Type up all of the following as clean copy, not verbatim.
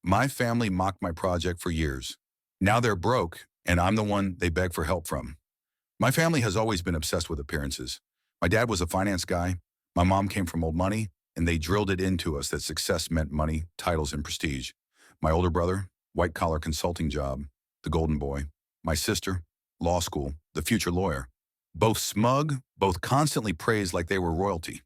My family mocked my project for years. Now they're broke, and I'm the one they beg for help from. My family has always been obsessed with appearances. My dad was a finance guy. My mom came from old money, and they drilled it into us that success meant money, titles, and prestige. My older brother, white-collar consulting job, the golden boy. My sister, law school, the future lawyer. Both smug, both constantly praised like they were royalty.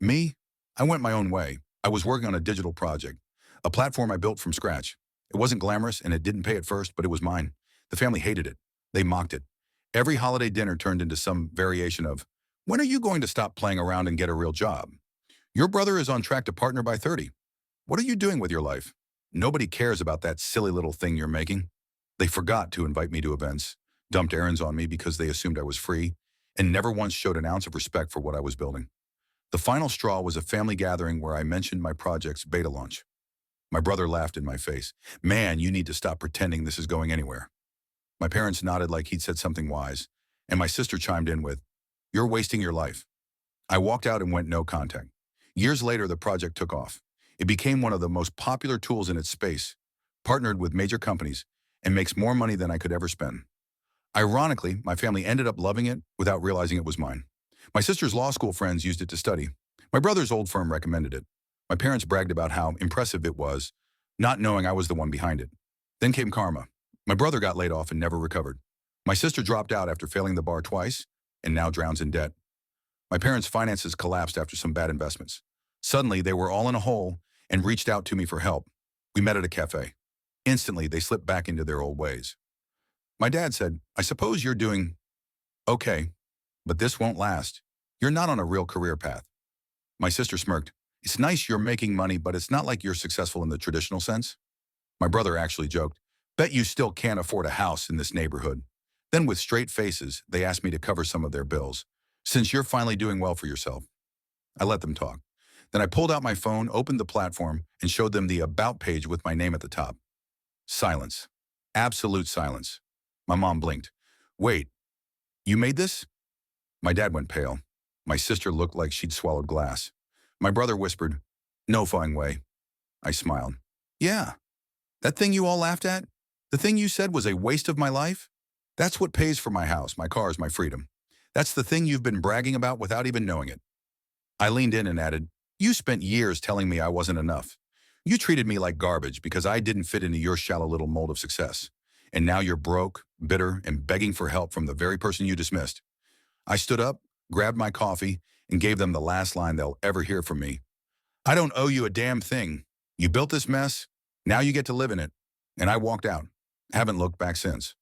Me, I went my own way. I was working on a digital project, a platform I built from scratch. It wasn't glamorous and it didn't pay at first, but it was mine. The family hated it. They mocked it. Every holiday dinner turned into some variation of, when are you going to stop playing around and get a real job? Your brother is on track to partner by 30. What are you doing with your life? Nobody cares about that silly little thing you're making. They forgot to invite me to events, dumped errands on me because they assumed I was free, and never once showed an ounce of respect for what I was building. The final straw was a family gathering where I mentioned my project's beta launch. My brother laughed in my face. Man, you need to stop pretending this is going anywhere. My parents nodded like he'd said something wise, and my sister chimed in with, you're wasting your life. I walked out and went no contact. Years later, the project took off. It became one of the most popular tools in its space, partnered with major companies, and makes more money than I could ever spend. Ironically, my family ended up loving it without realizing it was mine. My sister's law school friends used it to study. My brother's old firm recommended it. My parents bragged about how impressive it was, not knowing I was the one behind it. Then came karma. My brother got laid off and never recovered. My sister dropped out after failing the bar twice and now drowns in debt. My parents' finances collapsed after some bad investments. Suddenly, they were all in a hole and reached out to me for help. We met at a cafe. Instantly, they slipped back into their old ways. My dad said, I suppose you're doing okay, but this won't last. You're not on a real career path. My sister smirked. It's nice you're making money, but it's not like you're successful in the traditional sense. My brother actually joked, bet you still can't afford a house in this neighborhood. Then with straight faces, they asked me to cover some of their bills, since you're finally doing well for yourself. I let them talk. Then I pulled out my phone, opened the platform, and showed them the About page with my name at the top. Silence. Absolute silence. My mom blinked. Wait, you made this? My dad went pale. My sister looked like she'd swallowed glass. My brother whispered, no fine way. I smiled. Yeah, that thing you all laughed at? The thing you said was a waste of my life? That's what pays for my house, my cars, my freedom. That's the thing you've been bragging about without even knowing it. I leaned in and added, you spent years telling me I wasn't enough. You treated me like garbage because I didn't fit into your shallow little mold of success. And now you're broke, bitter, and begging for help from the very person you dismissed. I stood up, grabbed my coffee, and gave them the last line they'll ever hear from me. I don't owe you a damn thing. You built this mess. Now you get to live in it. And I walked out. Haven't looked back since.